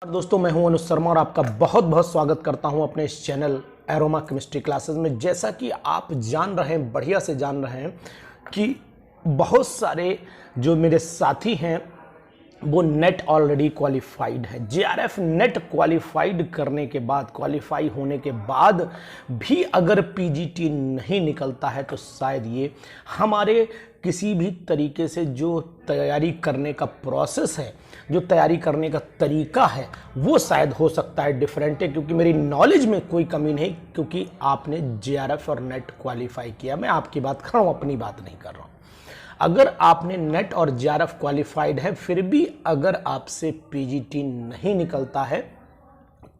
दोस्तों, मैं हूं अनुज शर्मा और आपका बहुत बहुत स्वागत करता हूं अपने इस चैनल एरोमा केमिस्ट्री क्लासेस में। जैसा कि आप जान रहे हैं, बढ़िया से जान रहे हैं कि बहुत सारे जो मेरे साथी हैं वो नेट ऑलरेडी क्वालिफाइड है। जेआरएफ नेट क्वालिफाइड करने के बाद, क्वालिफाई होने के बाद भी अगर पीजीटी नहीं निकलता है तो शायद ये हमारे किसी भी तरीके से जो तैयारी करने का प्रोसेस है, जो तैयारी करने का तरीका है, वो शायद हो सकता है डिफरेंट है। क्योंकि मेरी नॉलेज में कोई कमी नहीं, क्योंकि आपने जेआरएफ और नेट क्वालिफाई किया। मैं आपकी बात कर रहा हूँ, अपनी बात नहीं कर रहा हूँ। अगर आपने नेट और जेआरएफ क्वालिफाइड है, फिर भी अगर आपसे पीजीटी नहीं निकलता है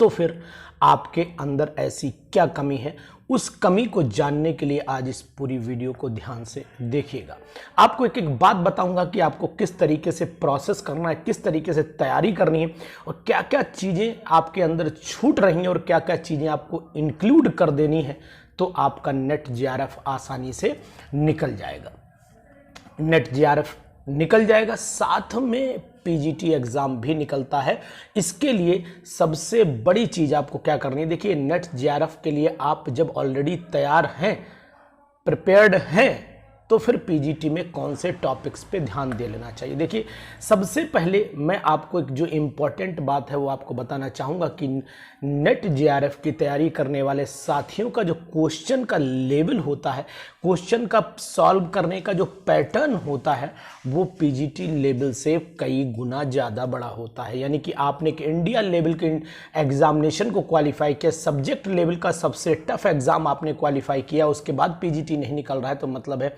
तो फिर आपके अंदर ऐसी क्या कमी है, उस कमी को जानने के लिए आज इस पूरी वीडियो को ध्यान से देखिएगा। आपको एक एक बात बताऊंगा कि आपको किस तरीके से प्रोसेस करना है, किस तरीके से तैयारी करनी है और क्या क्या चीज़ें आपके अंदर छूट रही हैं और क्या क्या चीज़ें आपको इंक्लूड कर देनी है, तो आपका नेट जेआरएफ आसानी से निकल जाएगा। नेट जेआरएफ निकल जाएगा, साथ में पीजीटी एग्जाम भी निकलता है। इसके लिए सबसे बड़ी चीज आपको क्या करनी है, देखिए नेट जेआरएफ के लिए आप जब ऑलरेडी तैयार हैं, प्रिपेयर्ड हैं, तो फिर पीजीटी में कौन से टॉपिक्स पे ध्यान दे लेना चाहिए। देखिए, सबसे पहले मैं आपको एक जो इम्पोर्टेंट बात है वो आपको बताना चाहूँगा कि नेट जेआरएफ की तैयारी करने वाले साथियों का जो क्वेश्चन का लेवल होता है, क्वेश्चन का सॉल्व करने का जो पैटर्न होता है, वो पीजीटी लेवल से कई गुना ज़्यादा बड़ा होता है। यानी कि आपने एक इंडिया लेवल के एग्जामिनेशन को क्वालिफाई किया, सब्जेक्ट लेवल का सबसे टफ एग्जाम आपने क्वालिफाई किया, उसके बाद पीजीटी नहीं निकल रहा है, तो मतलब है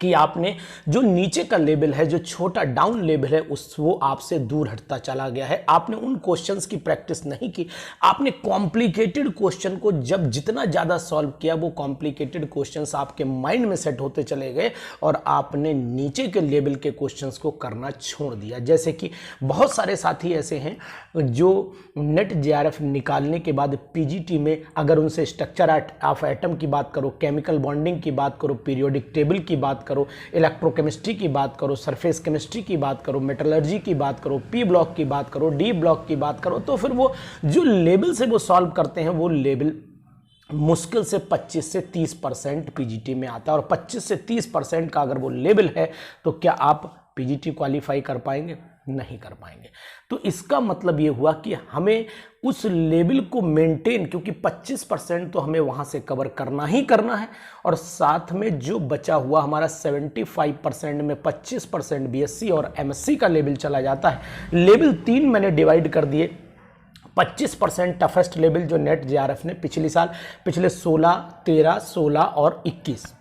कि आपने जो नीचे का लेवल है, जो छोटा डाउन लेवल है, वो आपसे दूर हटता चला गया है। आपने उन क्वेश्चंस की प्रैक्टिस नहीं की, आपने कॉम्प्लिकेटेड क्वेश्चन को जब जितना ज़्यादा सॉल्व किया, वो कॉम्प्लिकेटेड क्वेश्चंस आपके माइंड में सेट होते चले गए और आपने नीचे के लेवल के क्वेश्चंस को करना छोड़ दिया। जैसे कि बहुत सारे साथी ऐसे हैं जो नेट जेआरएफ निकालने के बाद पीजीटी में अगर उनसे स्ट्रक्चर ऑफ एटम की बात करो, केमिकल बॉन्डिंग की बात करो, पीरियोडिक टेबल की बात करो, इलेक्ट्रोकेमिस्ट्री की बात करो, सरफेस केमिस्ट्री की बात करो, मेटलर्जी की बात करो, पी ब्लॉक की बात करो, डी ब्लॉक की बात करो, तो फिर वो जो लेवल से वो सॉल्व करते हैं, वो लेवल मुश्किल से 25 से 30% पीजीटी में आता है। और 25 से 30% का अगर वो लेवल है तो क्या आप पीजीटी क्वालिफाई कर पाएंगे? नहीं कर पाएंगे। तो इसका मतलब ये हुआ कि हमें उस लेवल को मेंटेन, क्योंकि 25% तो हमें वहां से कवर करना ही करना है, और साथ में जो बचा हुआ हमारा 75% में 25% बीएससी और एमएससी का लेवल चला जाता है। लेवल 3 मैंने डिवाइड कर दिए। 25% टफेस्ट लेवल जो नेट जेआरएफ ने पिछले 16, 13, 16 और 21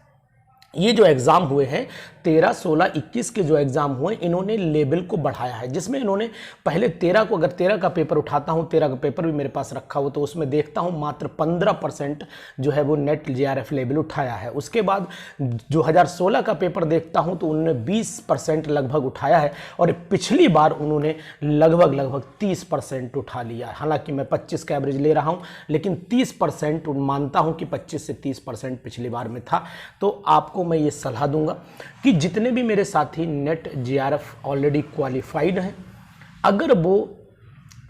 ये जो एग्जाम हुए हैं, 13, 16, 21 के जो एग्जाम हुए, इन्होंने लेवल को बढ़ाया है। जिसमें इन्होंने पहले 13 को, अगर 13 का पेपर उठाता हूं, 13 का पेपर भी मेरे पास रखा हो, तो उसमें देखता हूं मात्र 15% जो है वो नेट जेआरएफ लेवल उठाया है। उसके बाद 2016 का पेपर देखता हूं तो उन्होंने 20% लगभग उठाया है, और पिछली बार उन्होंने लगभग 30% उठा लिया। हालांकि मैं 25 का एवरेज ले रहा हूं, लेकिन 30% मानता हूं कि 25 से 30% पिछली बार में था। तो आपको मैं ये सलाह दूंगा कि जितने भी मेरे साथी नेट जेआरएफ ऑलरेडी क्वालिफाइड हैं, अगर वो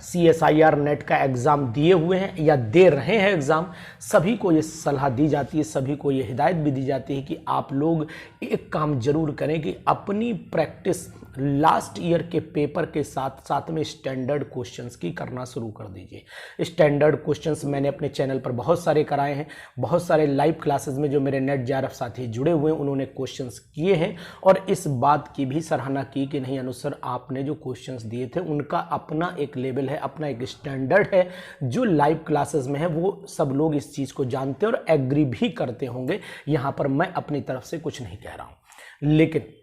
CSIR नेट का एग्ज़ाम दिए हुए हैं या दे रहे हैं एग्ज़ाम, सभी को ये सलाह दी जाती है, सभी को ये हिदायत भी दी जाती है कि आप लोग एक काम जरूर करें कि अपनी प्रैक्टिस लास्ट ईयर के पेपर के साथ साथ में स्टैंडर्ड क्वेश्चंस की करना शुरू कर दीजिए। स्टैंडर्ड क्वेश्चंस मैंने अपने चैनल पर बहुत सारे कराए हैं, बहुत सारे लाइव क्लासेस में जो मेरे नेट जेआरएफ साथी जुड़े हुए हैं, उन्होंने क्वेश्चंस किए हैं और इस बात की भी सराहना की कि नहीं अनुज सर, आपने जो क्वेश्चंस दिए थे उनका अपना एक लेवल है, अपना एक स्टैंडर्ड है। जो लाइव क्लासेस में है वो सब लोग इस चीज़ को जानते हैं और एग्री भी करते होंगे। यहाँ पर मैं अपनी तरफ से कुछ नहीं कह रहा हूँ, लेकिन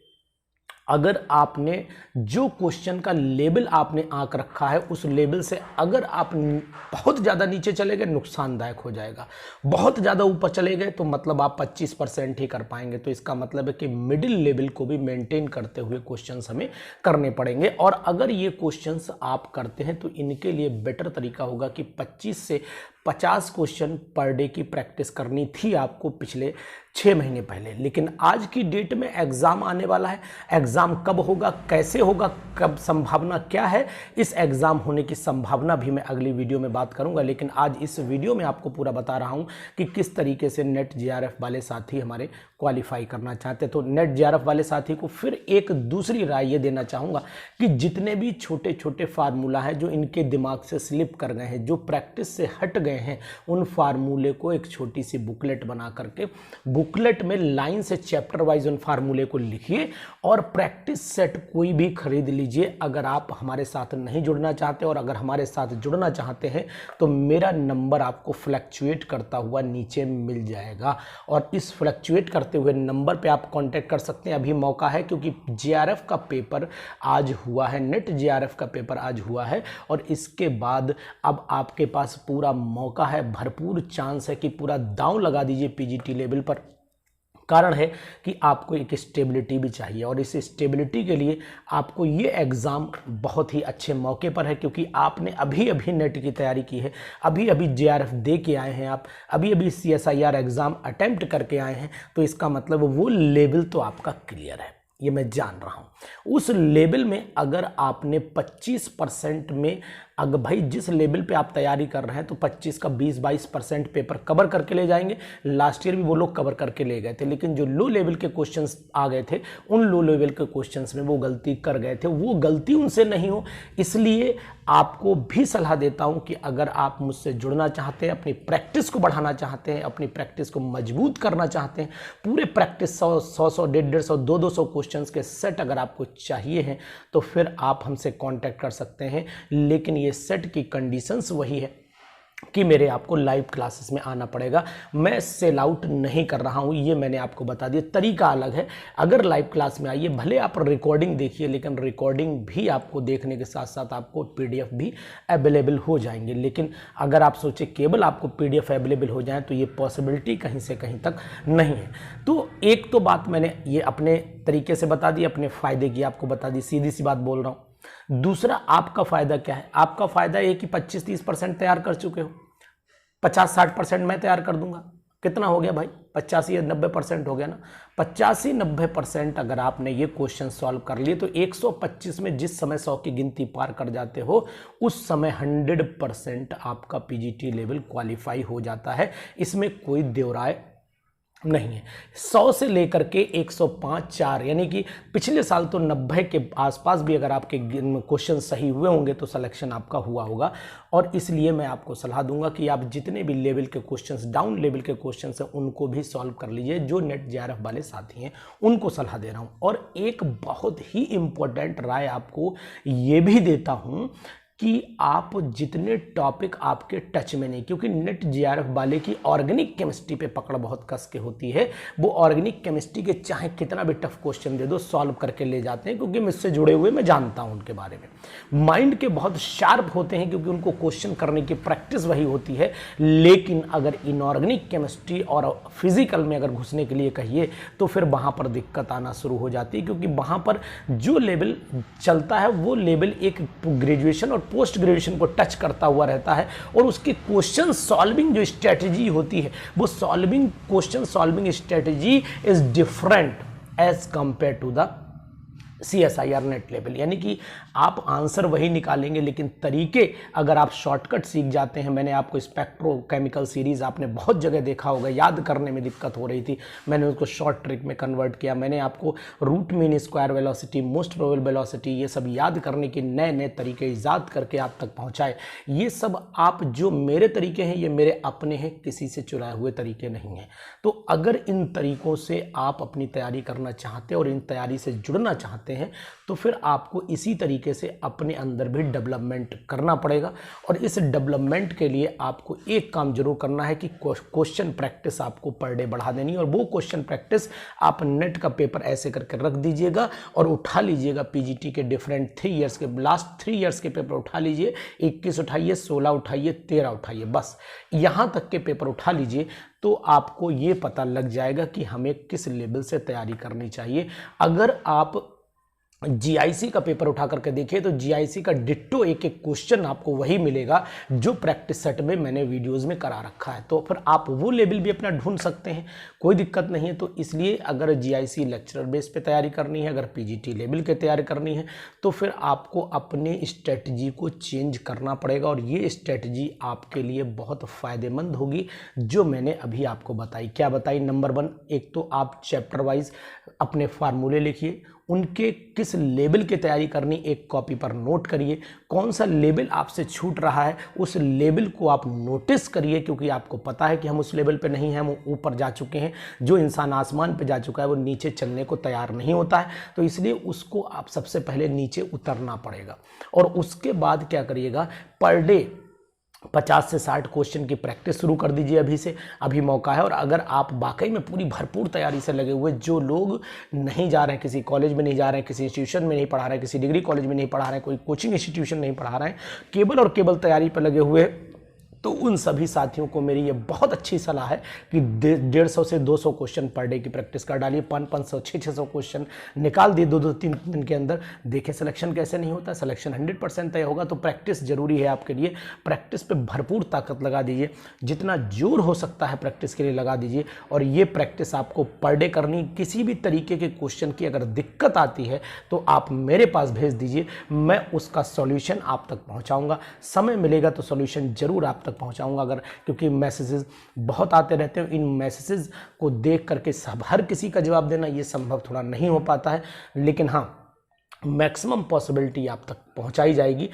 अगर आपने जो क्वेश्चन का लेवल आपने आंक रखा है, उस लेवल से अगर आप बहुत ज़्यादा नीचे चले गए, नुकसानदायक हो जाएगा। बहुत ज़्यादा ऊपर चले गए तो मतलब आप 25% ही कर पाएंगे। तो इसका मतलब है कि मिडिल लेवल को भी मेंटेन करते हुए क्वेश्चंस हमें करने पड़ेंगे। और अगर ये क्वेश्चंस आप करते हैं तो इनके लिए बेटर तरीका होगा कि 25 से 50 क्वेश्चन पर डे की प्रैक्टिस करनी थी आपको पिछले 6 महीने पहले, लेकिन आज की डेट में एग्ज़ाम आने वाला है। एग्ज़ाम कब होगा, कैसे होगा, कब संभावना क्या है, इस एग्ज़ाम होने की संभावना भी मैं अगली वीडियो में बात करूंगा। लेकिन आज इस वीडियो में आपको पूरा बता रहा हूं कि किस तरीके से नेट जेआरएफ वाले साथी हमारे क्वालिफाई करना चाहते हैं। तो नेट जेआरएफ वाले साथी को फिर एक दूसरी राय ये देना चाहूँगा कि जितने भी छोटे छोटे फार्मूला हैं जो इनके दिमाग से स्लिप कर गए हैं, जो प्रैक्टिस से हट गए हैं, उन फार्मूले को एक छोटी सी बुकलेट बना करके बुकलेट में लाइन से चैप्टर वाइज उन फार्मूले को लिखिए और प्रैक्टिस सेट कोई भी खरीद लीजिए। अगर आप हमारे साथ नहीं जुड़ना चाहते और अगर हमारे साथ जुड़ना चाहते हैं तो मेरा नंबर आपको फ्लक्चुएट करता हुआ नीचे मिल जाएगा और इस फ्लक्चुएट करते हुए नंबर पे आप कांटेक्ट कर सकते हैं। अभी मौका है क्योंकि जेआरएफ का पेपर आज हुआ है, नेट जेआरएफ का पेपर आज हुआ है और इसके बाद अब आपके पास पूरा मौका है, भरपूर चांस है कि पूरा दांव लगा दीजिए पीजीटी लेवल पर। कारण है कि आपको एक स्टेबिलिटी भी चाहिए और इस स्टेबिलिटी के लिए आपको ये एग्ज़ाम बहुत ही अच्छे मौके पर है क्योंकि आपने अभी अभी नेट की तैयारी की है, अभी अभी जेआरएफ दे के आए हैं, आप अभी अभी सीएसआईआर एग्ज़ाम अटेम्प्ट करके आए हैं। तो इसका मतलब वो लेवल तो आपका क्लियर है, ये मैं जान रहा हूँ। उस लेवल में अगर आपने 25% में, अगर भाई जिस लेवल पे आप तैयारी कर रहे हैं तो 25 का 20-22% पेपर कवर करके ले जाएंगे। लास्ट ईयर भी वो लोग कवर करके ले गए थे, लेकिन जो लो लेवल के क्वेश्चंस आ गए थे उन लो लेवल के क्वेश्चंस में वो गलती कर गए थे, वो गलती उनसे नहीं हो। इसलिए आपको भी सलाह देता हूं कि अगर आप मुझसे जुड़ना चाहते हैं, अपनी प्रैक्टिस को बढ़ाना चाहते हैं, अपनी प्रैक्टिस को मजबूत करना चाहते हैं, पूरे प्रैक्टिस 100, 150, 200 क्वेश्चंस के सेट अगर आपको चाहिए हैं तो फिर आप हमसे कांटेक्ट कर सकते हैं। लेकिन ये सेट की कंडीशंस वही है कि मेरे आपको लाइव क्लासेस में आना पड़ेगा। मैं सेल आउट नहीं कर रहा हूं, ये मैंने आपको बता दिया। तरीका अलग है, अगर लाइव क्लास में आइए, भले आप रिकॉर्डिंग देखिए, लेकिन रिकॉर्डिंग भी आपको देखने के साथ साथ आपको पीडीएफ भी अवेलेबल हो जाएंगे। लेकिन अगर आप सोचे केवल आपको पीडीएफ अवेलेबल हो जाए तो ये पॉसिबिलिटी कहीं से कहीं तक नहीं है। तो एक तो बात मैंने ये अपने तरीके से बता दी, अपने फायदे की आपको बता दी, सीधी सी बात बोल रहा हूँ। दूसरा, आपका फायदा क्या है? आपका फायदा ये कि 25-30% तैयार कर चुके हो, 50-60% मैं तैयार कर दूंगा। कितना हो गया भाई? 85-90% हो गया ना। 85-90% अगर आपने ये क्वेश्चन सॉल्व कर लिए तो 125 में जिस समय 100 की गिनती पार कर जाते हो उस समय 100% आपका पीजीटी लेवल क्वालिफाई हो जाता है। इसमें कोई देवराय नहीं है। 100 से लेकर के 105-4 यानी कि पिछले साल तो 90 के आसपास भी अगर आपके क्वेश्चन सही हुए होंगे तो सिलेक्शन आपका हुआ होगा। और इसलिए मैं आपको सलाह दूंगा कि आप जितने भी लेवल के क्वेश्चंस, डाउन लेवल के क्वेश्चंस हैं, उनको भी सॉल्व कर लीजिए। जो नेट जेआरएफ वाले साथी हैं उनको सलाह दे रहा हूं। और एक बहुत ही इंपॉर्टेंट राय आपको ये भी देता हूं कि आप जितने टॉपिक आपके टच में नहीं, क्योंकि नेट जेआरएफ वाले की ऑर्गेनिक केमिस्ट्री पे पकड़ बहुत कस के होती है। वो ऑर्गेनिक केमिस्ट्री के चाहे कितना भी टफ क्वेश्चन दे दो सॉल्व करके ले जाते हैं, क्योंकि मुझसे जुड़े हुए मैं जानता हूं उनके बारे में। माइंड के बहुत शार्प होते हैं क्योंकि उनको क्वेश्चन करने की प्रैक्टिस वही होती है। लेकिन अगर इनऑर्गेनिक केमिस्ट्री और फिजिकल में अगर घुसने के लिए कहिए तो फिर वहां पर दिक्कत आना शुरू हो जाती है, क्योंकि वहां पर जो लेवल चलता है वो लेवल एक ग्रेजुएशन और पोस्ट ग्रेजुएशन को टच करता हुआ रहता है। और उसकी क्वेश्चन सॉल्विंग जो स्ट्रेटजी होती है वो question solving strategy is different as compare to the CSIR NET level. यानी कि आप आंसर वही निकालेंगे लेकिन तरीके अगर आप शॉर्टकट सीख जाते हैं। मैंने आपको स्पेक्ट्रोकेमिकल सीरीज आपने बहुत जगह देखा होगा, याद करने में दिक्कत हो रही थी, मैंने उसको शॉर्ट ट्रिक में कन्वर्ट किया। मैंने आपको root mean square velocity, most probable velocity, ये सब याद करने के नए नए तरीके ईजाद करके आप तक पहुंचाए। ये सब आप जो मेरे तरीके हैं ये मेरे अपने हैं, किसी से चुराए हुए तरीके नहीं हैं। तो अगर इन तरीकों से आप अपनी तैयारी करना चाहते हैं और इन तैयारी से जुड़ना चाहते हैं तो फिर आपको इसी तरीके से अपने अंदर भी डेवलपमेंट करना पड़ेगा। और इस डेवलपमेंट के लिए आपको एक काम जरूर करना है कि क्वेश्चन प्रैक्टिस आपको पर डे बढ़ा देनी है। और वो क्वेश्चन प्रैक्टिस आप नेट का पेपर ऐसे करके रख दीजिएगा और उठा लीजिएगा पीजीटी के डिफरेंट 3 ईयर्स के, लास्ट 3 ईयर्स के पेपर उठा लीजिए। 21 उठाइए, 16 उठाइए, 13 उठाइए, बस यहां तक के पेपर उठा लीजिए तो आपको ये पता लग जाएगा कि हमें किस लेवल से तैयारी करनी चाहिए। अगर आप जीआईसी का पेपर उठा करके देखिए तो जीआईसी का डिट्टो एक एक क्वेश्चन आपको वही मिलेगा जो प्रैक्टिस सेट में मैंने वीडियोस में करा रखा है। तो फिर आप वो लेवल भी अपना ढूंढ सकते हैं, कोई दिक्कत नहीं है। तो इसलिए अगर जीआईसी लेक्चरर बेस पे तैयारी करनी है, अगर पीजीटी लेवल की तैयारी करनी है, तो फिर आपको अपने स्ट्रेटजी को चेंज करना पड़ेगा। और ये स्ट्रेटजी आपके लिए बहुत फ़ायदेमंद होगी जो मैंने अभी आपको बताई। क्या बताई? नंबर 1, एक तो आप चैप्टर वाइज अपने फार्मूले लिखिए, उनके किस लेवल की तैयारी करनी एक कॉपी पर नोट करिए, कौन सा लेवल आपसे छूट रहा है उस लेवल को आप नोटिस करिए, क्योंकि आपको पता है कि हम उस लेवल पे नहीं हैं, हम ऊपर जा चुके हैं। जो इंसान आसमान पे जा चुका है वो नीचे चलने को तैयार नहीं होता है, तो इसलिए उसको आप सबसे पहले नीचे उतरना पड़ेगा। और उसके बाद क्या करिएगा, पर डे 50 से 60 क्वेश्चन की प्रैक्टिस शुरू कर दीजिए अभी से, अभी मौका है। और अगर आप वाकई में पूरी भरपूर तैयारी से लगे हुए, जो लोग नहीं जा रहे हैं, किसी कॉलेज में नहीं जा रहे हैं, किसी इंस्टीट्यूशन में नहीं पढ़ा रहे हैं, किसी डिग्री कॉलेज में नहीं पढ़ा रहे हैं, कोई कोचिंग इंस्टीट्यूशन नहीं पढ़ा रहे हैं, केवल और केवल तैयारी पर लगे हुए, तो उन सभी साथियों को मेरी ये बहुत अच्छी सलाह है कि 150 से 200 क्वेश्चन पर डे की प्रैक्टिस कर डालिए। 500 600 क्वेश्चन निकाल दिए 2-3 दिन के अंदर। देखें सिलेक्शन कैसे नहीं होता, सिलेक्शन 100% तय होगा। तो प्रैक्टिस जरूरी है आपके लिए, प्रैक्टिस पे भरपूर ताकत लगा दीजिए, जितना जोर हो सकता है प्रैक्टिस के लिए लगा दीजिए। और ये प्रैक्टिस आपको पर डे करनी। किसी भी तरीके के क्वेश्चन की अगर दिक्कत आती है तो आप मेरे पास भेज दीजिए, मैं उसका सॉल्यूशन आप तक पहुंचाऊंगा। समय मिलेगा तो सॉल्यूशन जरूर आप तक पहुंचाऊंगा, अगर क्योंकि मैसेजेस बहुत आते रहते हैं, इन मैसेजेस को देख करके सब हर किसी का जवाब देना ये संभव थोड़ा नहीं हो पाता है, लेकिन हाँ मैक्सिमम पॉसिबिलिटी आप तक पहुंचाई जाएगी।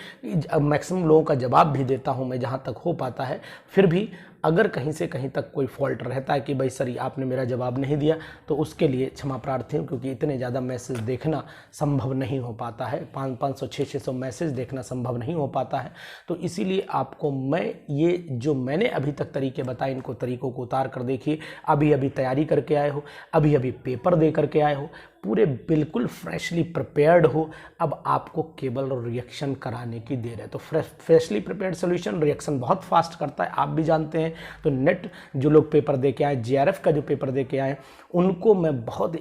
मैक्सिमम लोगों का जवाब भी देता हूं मैं जहां तक हो पाता है। फिर भी अगर कहीं से कहीं तक कोई फॉल्ट रहता है कि भाई सर आपने मेरा जवाब नहीं दिया, तो उसके लिए क्षमा प्रार्थी हूँ, क्योंकि इतने ज़्यादा मैसेज देखना संभव नहीं हो पाता है। 500 600 मैसेज देखना संभव नहीं हो पाता है। तो इसीलिए आपको मैं ये जो मैंने अभी तक तरीके बताए, इनको तरीकों को उतार कर देखिए। अभी अभी तैयारी करके आए हो, अभी अभी पेपर दे करके आए हो, पूरे बिल्कुल फ्रेशली प्रिपेयर्ड हो। अब आपको केवल रिएक्शन कराने की देर है। तो फ्रेशली प्रिपेयर्ड सॉल्यूशन रिएक्शन बहुत फास्ट करता है, आप भी जानते हैं। तो नेट जो लोग पेपर दे के आए, जीआरएफ का जो पेपर दे के आए, उनको मैं बहुत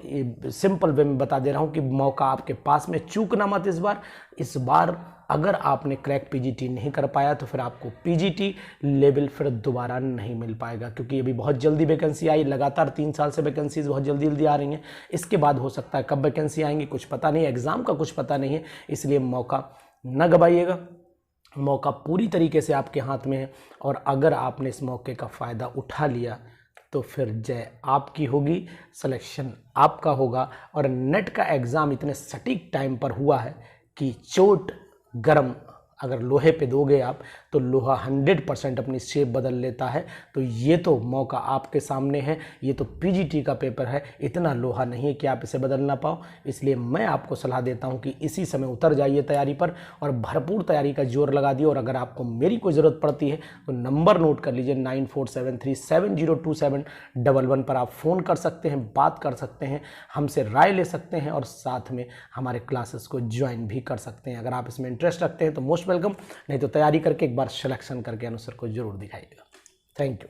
सिंपल वे में बता दे रहा हूं कि मौका आपके पास में, चूकना मत इस बार अगर आपने क्रैक पीजीटी नहीं कर पाया तो फिर आपको पीजीटी लेवल फिर दोबारा नहीं मिल पाएगा, क्योंकि अभी बहुत जल्दी वैकेंसी आई। लगातार 3 साल से वैकेंसीज बहुत जल्दी जल्दी आ रही हैं। इसके बाद हो सकता है कब वैकेंसी आएंगी कुछ पता नहीं, एग्जाम का कुछ पता नहीं है। इसलिए मौका न गवाइएगा, मौका पूरी तरीके से आपके हाथ में है। और अगर आपने इस मौके का फ़ायदा उठा लिया तो फिर जय आपकी होगी, सिलेक्शन आपका होगा। और नेट का एग्ज़ाम इतने सटीक टाइम पर हुआ है कि चोट गरम अगर लोहे पे दोगे आप तो लोहा 100% अपनी शेप बदल लेता है। तो ये तो मौका आपके सामने है, ये तो पीजीटी का पेपर है, इतना लोहा नहीं है कि आप इसे बदल ना पाओ। इसलिए मैं आपको सलाह देता हूं कि इसी समय उतर जाइए तैयारी पर और भरपूर तैयारी का जोर लगा दिए। और अगर आपको मेरी कोई ज़रूरत पड़ती है तो नंबर नोट कर लीजिए, 9473702711 पर आप फ़ोन कर सकते हैं, बात कर सकते हैं, हमसे राय ले सकते हैं और साथ में हमारे क्लासेस को ज्वाइन भी कर सकते हैं। अगर आप इसमें इंटरेस्ट रखते हैं तो मोस्ट वेलकम, नहीं तो तैयारी करके एक बार सिलेक्शन करके आंसर को जरूर दिखाइएगा। Thank you.